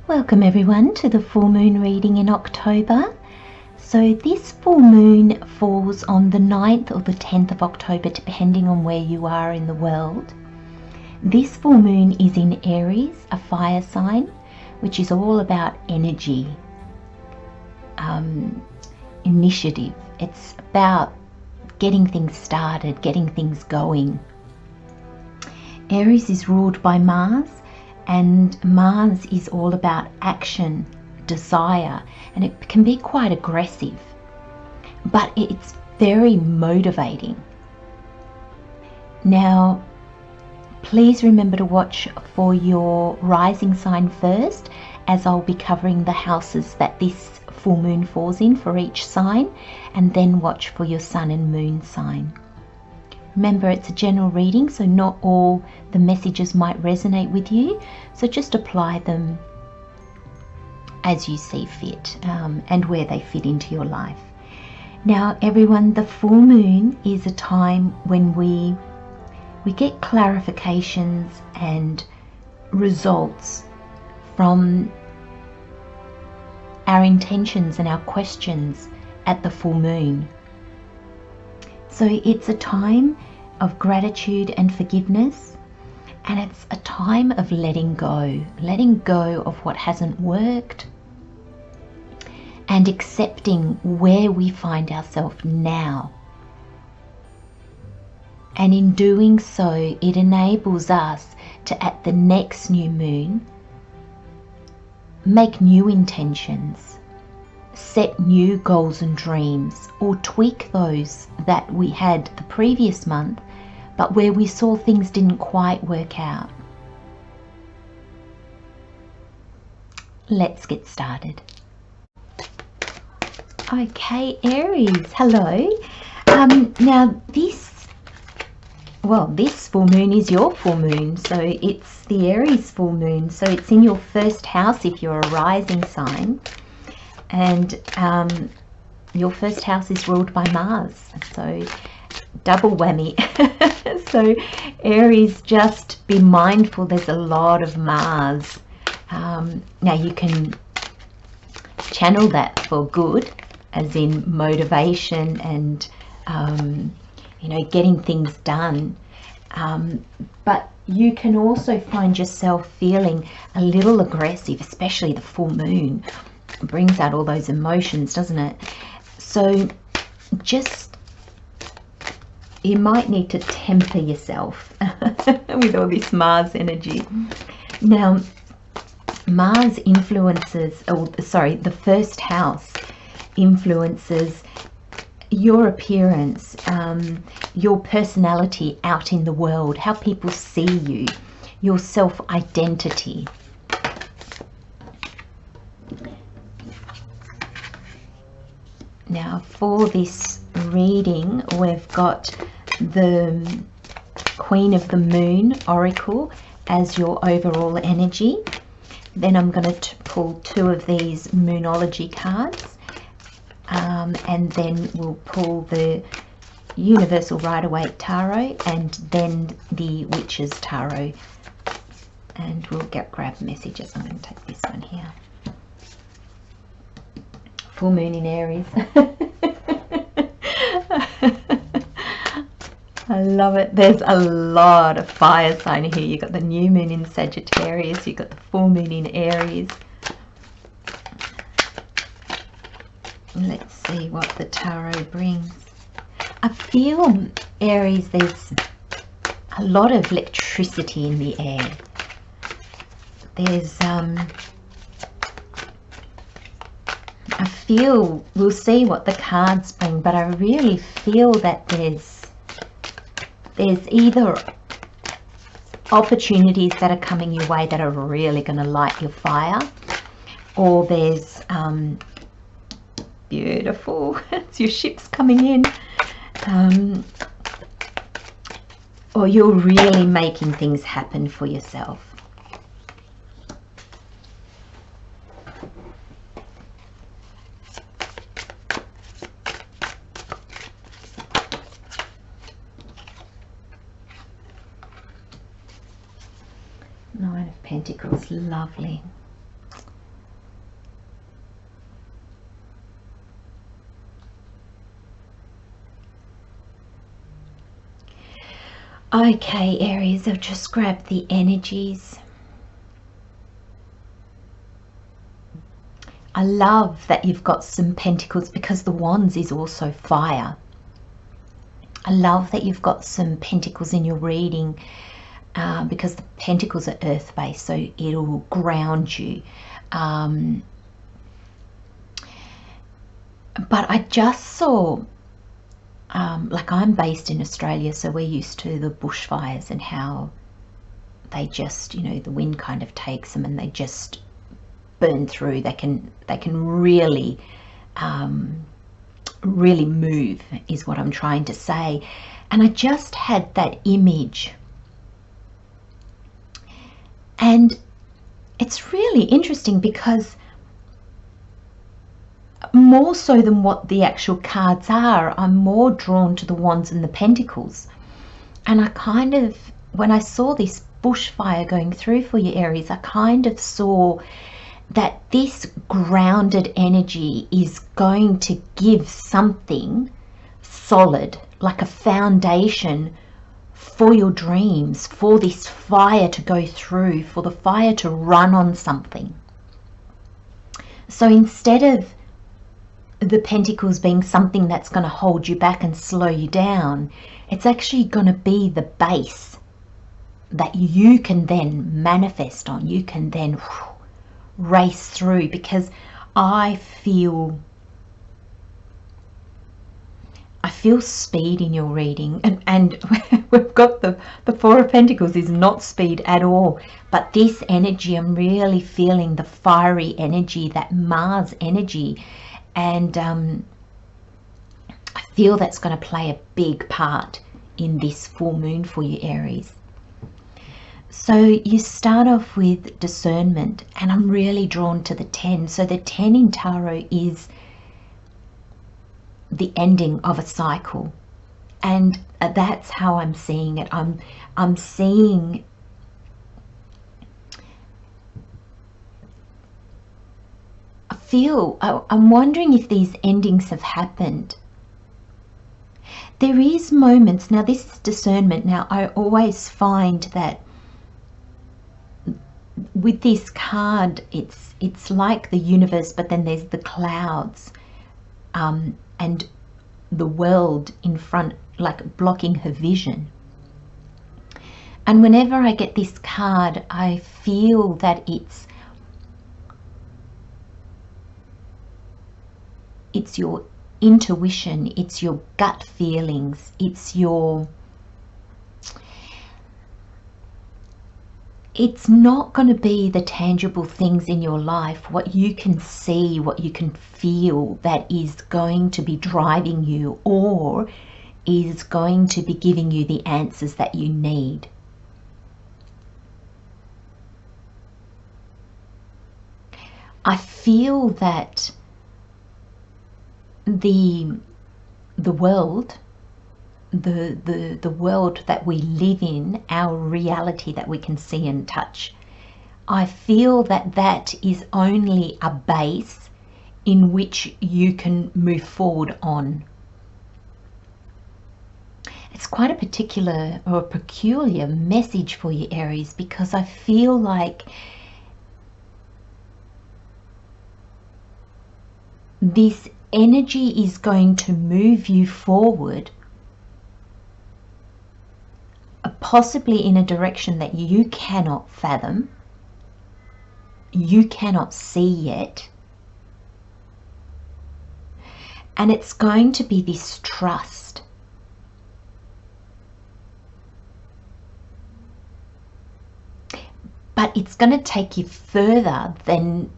Welcome everyone to the full moon reading in October. So this full moon falls on the 9th or the 10th of October, depending on where you are in the world. This full moon is in Aries, a fire sign, which is all about energy, initiative. It's about getting things started, getting things going. Aries is ruled by Mars, and Mars is all about action, desire, and it can be quite aggressive, but it's very motivating. Now, please remember to watch for your rising sign first, as I'll be covering the houses that this full moon falls in for each sign, and then watch for your sun and moon sign. Remember, it's a general reading, so not all the messages might resonate with you, so just apply them as you see fit, and where they fit into your life. Now everyone, the full moon is a time when we get clarifications and results from our intentions and our questions at the full moon. So it's a time of gratitude and forgiveness, and it's a time of letting go of what hasn't worked, and accepting where we find ourselves now. And in doing so, it enables us to, at the next new moon, make new intentions, set new goals and dreams, or tweak those that we had the previous month, but where we saw things didn't quite work out. Let's get started. Okay, Aries, hello. Now this full moon is your full moon, so it's the Aries full moon, so it's in your first house if you're a rising sign. And your first house is ruled by Mars, so double whammy. So Aries, just be mindful, there's a lot of Mars. Now you can channel that for good, as in motivation and getting things done, but you can also find yourself feeling a little aggressive, especially the full moon. It brings out all those emotions, doesn't it? So you might need to temper yourself with all this Mars energy. Now, Mars influences, the first house influences your appearance, your personality out in the world, how people see you, your self-identity. Now for this reading, we've got the Queen of the Moon Oracle as your overall energy. Then I'm going to pull two of these Moonology cards, and then we'll pull the Universal Rider-Waite Tarot and then the Witches Tarot, and we'll grab messages. I'm going to take this one here. Full moon in Aries. I love it. There's a lot of fire sign here. You've got the new moon in Sagittarius, you've got the full moon in Aries. Let's see what the tarot brings. I feel, Aries, there's a lot of electricity in the air. There's I feel, we'll see what the cards bring, but I really feel that there's either opportunities that are coming your way that are really going to light your fire, or there's beautiful, it's your ships coming in, or you're really making things happen for yourself. Nine of Pentacles, lovely. Okay, Aries, I'll just grab the energies. I love that you've got some pentacles because the wands is also fire. I love that you've got some pentacles in your reading because the pentacles are earth-based, so it'll ground you. But I just saw, like, I'm based in Australia, so we're used to the bushfires and how they just, you know, the wind kind of takes them and they just burn through. They can really really move, is what I'm trying to say. And I just had that image, and it's really interesting because more so than what the actual cards are, I'm more drawn to the wands and the pentacles. And I kind of, when I saw this bushfire going through for you, Aries, I kind of saw that this grounded energy is going to give something solid, like a foundation for your dreams, for this fire to go through, for the fire to run on something. So instead of the pentacles being something that's going to hold you back and slow you down, it's actually going to be the base that you can then manifest on. You can then race through, because I feel speed in your reading, and we've got the Four of Pentacles is not speed at all, but this energy, I'm really feeling the fiery energy, that Mars energy, and I feel that's going to play a big part in this full moon for you, Aries. So you start off with discernment, and I'm really drawn to the 10. So the 10 in tarot is the ending of a cycle, and that's how I'm seeing it. I'm seeing I'm wondering if these endings have happened. There is moments, now this is discernment. Now I always find that with this card, it's like the universe, but then there's the clouds, and the world in front, like blocking her vision. And whenever I get this card, I feel that it's your intuition, it's your gut feelings, it's not going to be the tangible things in your life, what you can see, what you can feel, that is going to be driving you or is going to be giving you the answers that you need. I feel that the world, the world that we live in, our reality that we can see and touch, I feel that that is only a base in which you can move forward on. It's quite a particular or a peculiar message for you, Aries, because I feel like this energy is going to move you forward, possibly in a direction that you cannot fathom, you cannot see yet. And it's going to be this trust. But it's going to take you further than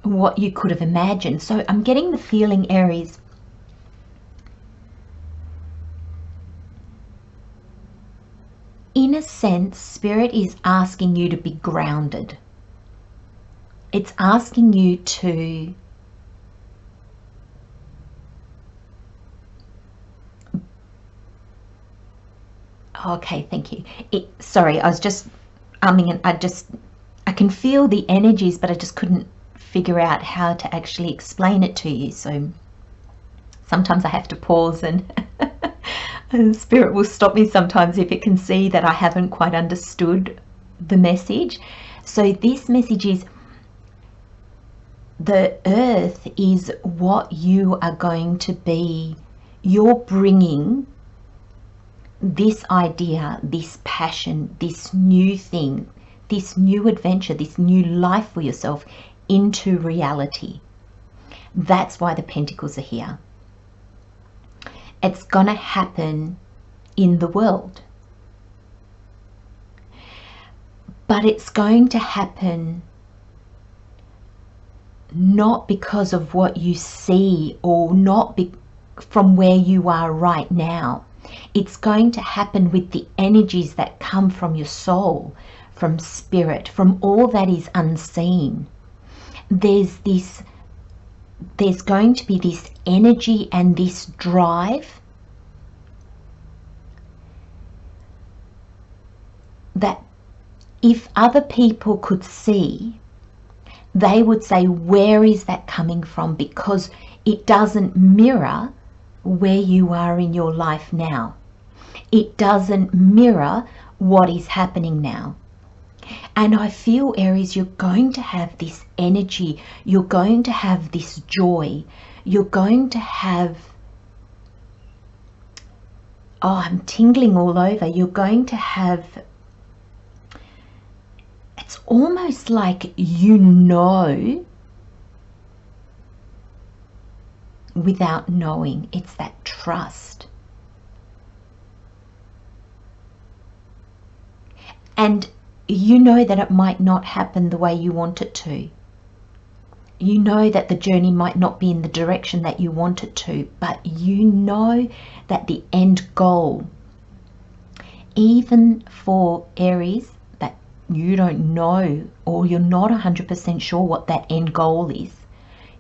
what you could have imagined. So I'm getting the feeling, Aries, in a sense, Spirit is asking you to be grounded. It's asking you to okay, thank you. Sorry, I was just and I can feel the energies, but I just couldn't figure out how to actually explain it to you. So sometimes I have to pause and Spirit will stop me sometimes if it can see that I haven't quite understood the message. So this message is, the earth is what you are going to be. You're bringing this idea, this passion, this new thing, this new adventure, this new life for yourself into reality. That's why the Pentacles are here. It's gonna happen in the world, but it's going to happen not because of what you see, or not from where you are right now. It's going to happen with the energies that come from your soul, from spirit, from all that is unseen. There's going to be this energy and this drive that if other people could see, they would say, where is that coming from? Because it doesn't mirror where you are in your life now. It doesn't mirror what is happening now. And I feel, Aries, you're going to have this energy, you're going to have this joy, you're going to have, oh, I'm tingling all over, you're going to have, it's almost like you know without knowing. It's that trust. And you know that it might not happen the way you want it to. You know that the journey might not be in the direction that you want it to, but you know that the end goal, even for Aries, that you don't know, or you're not 100% sure what that end goal is.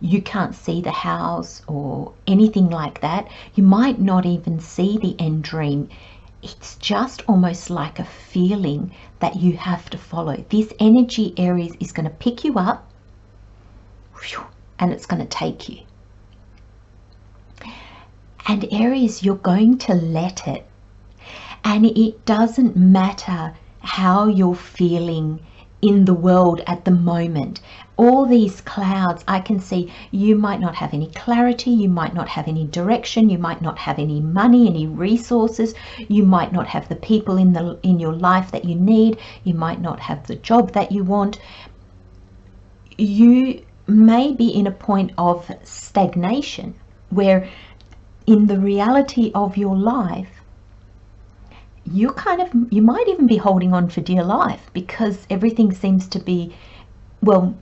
You can't see the house or anything like that. You might not even see the end dream. It's just almost like a feeling that you have to follow. This energy, Aries, is going to pick you up and it's going to take you. And Aries, you're going to let it. And it doesn't matter how you're feeling in the world at the moment. All these clouds, I can see you might not have any clarity, you might not have any direction, you might not have any money, any resources, you might not have the people in your life that you need, you might not have the job that you want. You may be in a point of stagnation where in the reality of your life you might even be holding on for dear life, because everything seems to be, well,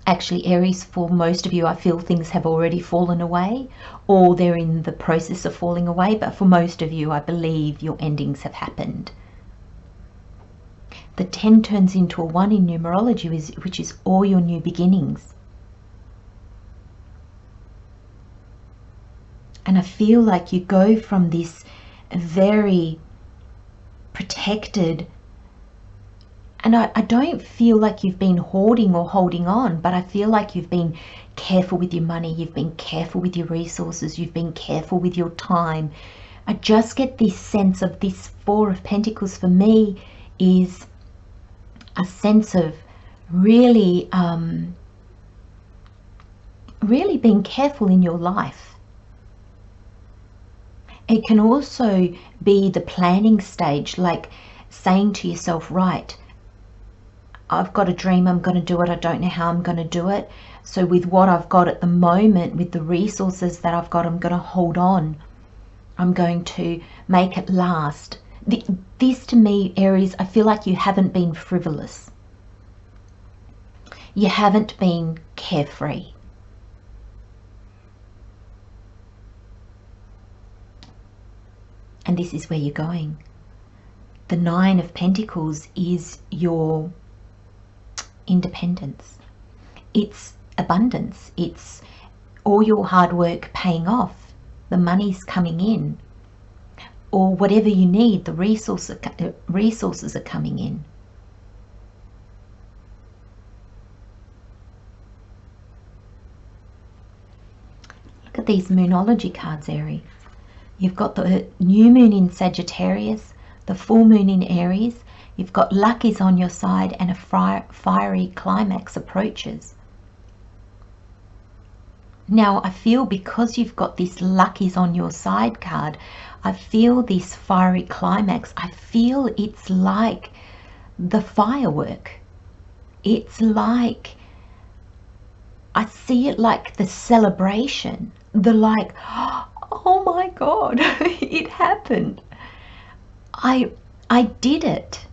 actually, Aries, for most of you, I feel things have already fallen away, or they're in the process of falling away. But for most of you, I believe your endings have happened. The 10 turns into a 1 in numerology, which is all your new beginnings. And I feel like you go from this very protected, and I don't feel like you've been hoarding or holding on, but I feel like you've been careful with your money, you've been careful with your resources, you've been careful with your time. I just get this sense of this 4 of Pentacles for me is a sense of really, really being careful in your life. It can also be the planning stage, like saying to yourself, right, I've got a dream, I'm going to do it, I don't know how I'm going to do it. So with what I've got at the moment, with the resources that I've got, I'm going to hold on. I'm going to make it last. This to me, Aries, I feel like you haven't been frivolous. You haven't been carefree. And this is where you're going. The 9 of Pentacles is your independence. It's abundance. It's all your hard work paying off. The money's coming in. Or whatever you need, the resources are coming in. Look at these Moonology cards, Aries. You've got the new moon in Sagittarius, the full moon in Aries. You've got luck is on your side, and a fiery climax approaches. Now I feel, because you've got this luck is on your side card, I feel this fiery climax. I feel it's like the firework. It's like, I see it like the celebration, the like, oh my God, it happened. I did it.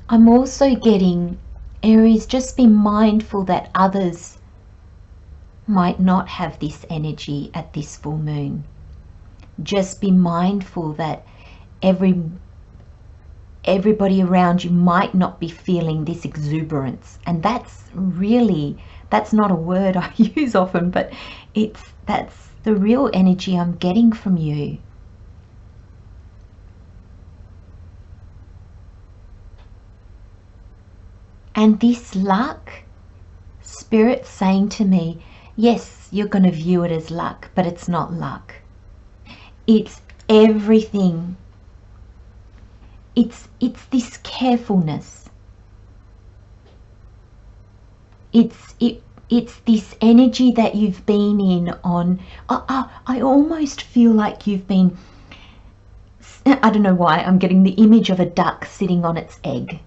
I'm also getting, Aries, just be mindful that others might not have this energy at this full moon. Just be mindful that everybody around you might not be feeling this exuberance. And that's not a word I use often, but that's the real energy I'm getting from you. And this luck, Spirit's saying to me, yes, you're going to view it as luck, but it's not luck. It's everything. It's this carefulness. It's this energy that you've been in on. I almost feel like you've been, I don't know why, I'm getting the image of a duck sitting on its egg.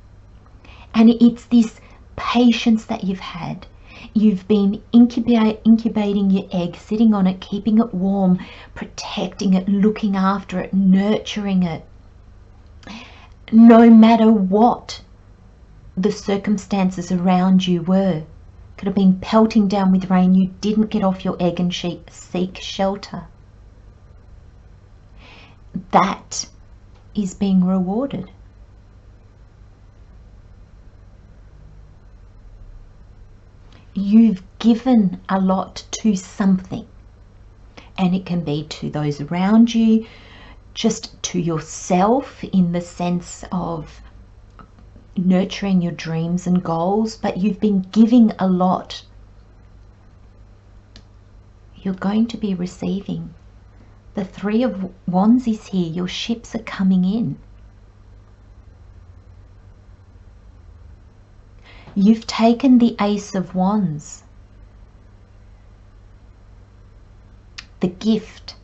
And it's this patience that you've had. You've been incubating your egg, sitting on it, keeping it warm, protecting it, looking after it, nurturing it. No matter what the circumstances around you were. Could have been pelting down with rain. You didn't get off your egg and seek shelter. That is being rewarded. You've given a lot to something, and it can be to those around you, just to yourself in the sense of nurturing your dreams and goals, but you've been giving a lot. You're going to be receiving. The Three of Wands is here. Your ships are coming in. You've taken the Ace of Wands, the gift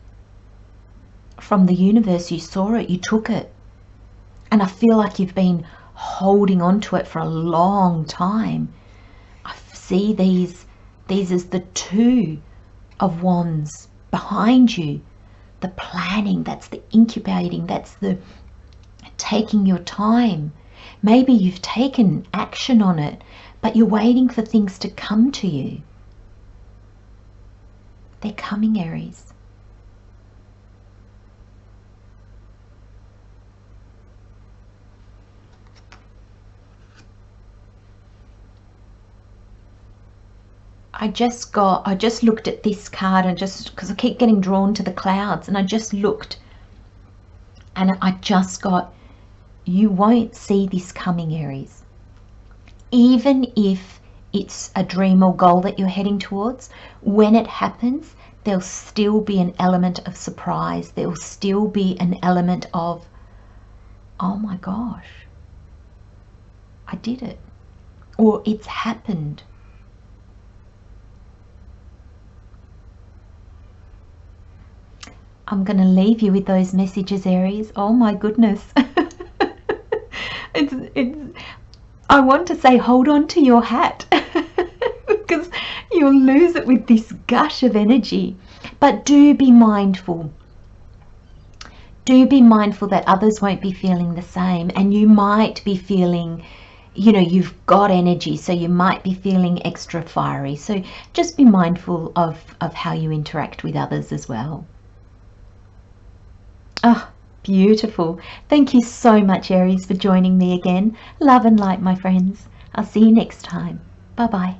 from the universe. You saw it, you took it, and I feel like you've been holding on to it for a long time. I see these as the Two of Wands behind you, the planning, that's the incubating, that's the taking your time. Maybe you've taken action on it, but you're waiting for things to come to you. They're coming, Aries. I just looked at this card, and just because I keep getting drawn to the clouds, and I just looked and I just got, you won't see this coming, Aries. Even if it's a dream or goal that you're heading towards, when it happens, there'll still be an element of surprise. There'll still be an element of, oh my gosh, I did it, or it's happened. I'm going to leave you with those messages, Aries. Oh my goodness. I want to say hold on to your hat because you'll lose it with this gush of energy. But do be mindful. Do be mindful that others won't be feeling the same, and you might be feeling, you know, you've got energy, so you might be feeling extra fiery. So just be mindful of how you interact with others as well. Oh, beautiful. Thank you so much, Aries, for joining me again. Love and light, my friends. I'll see you next time. Bye-bye.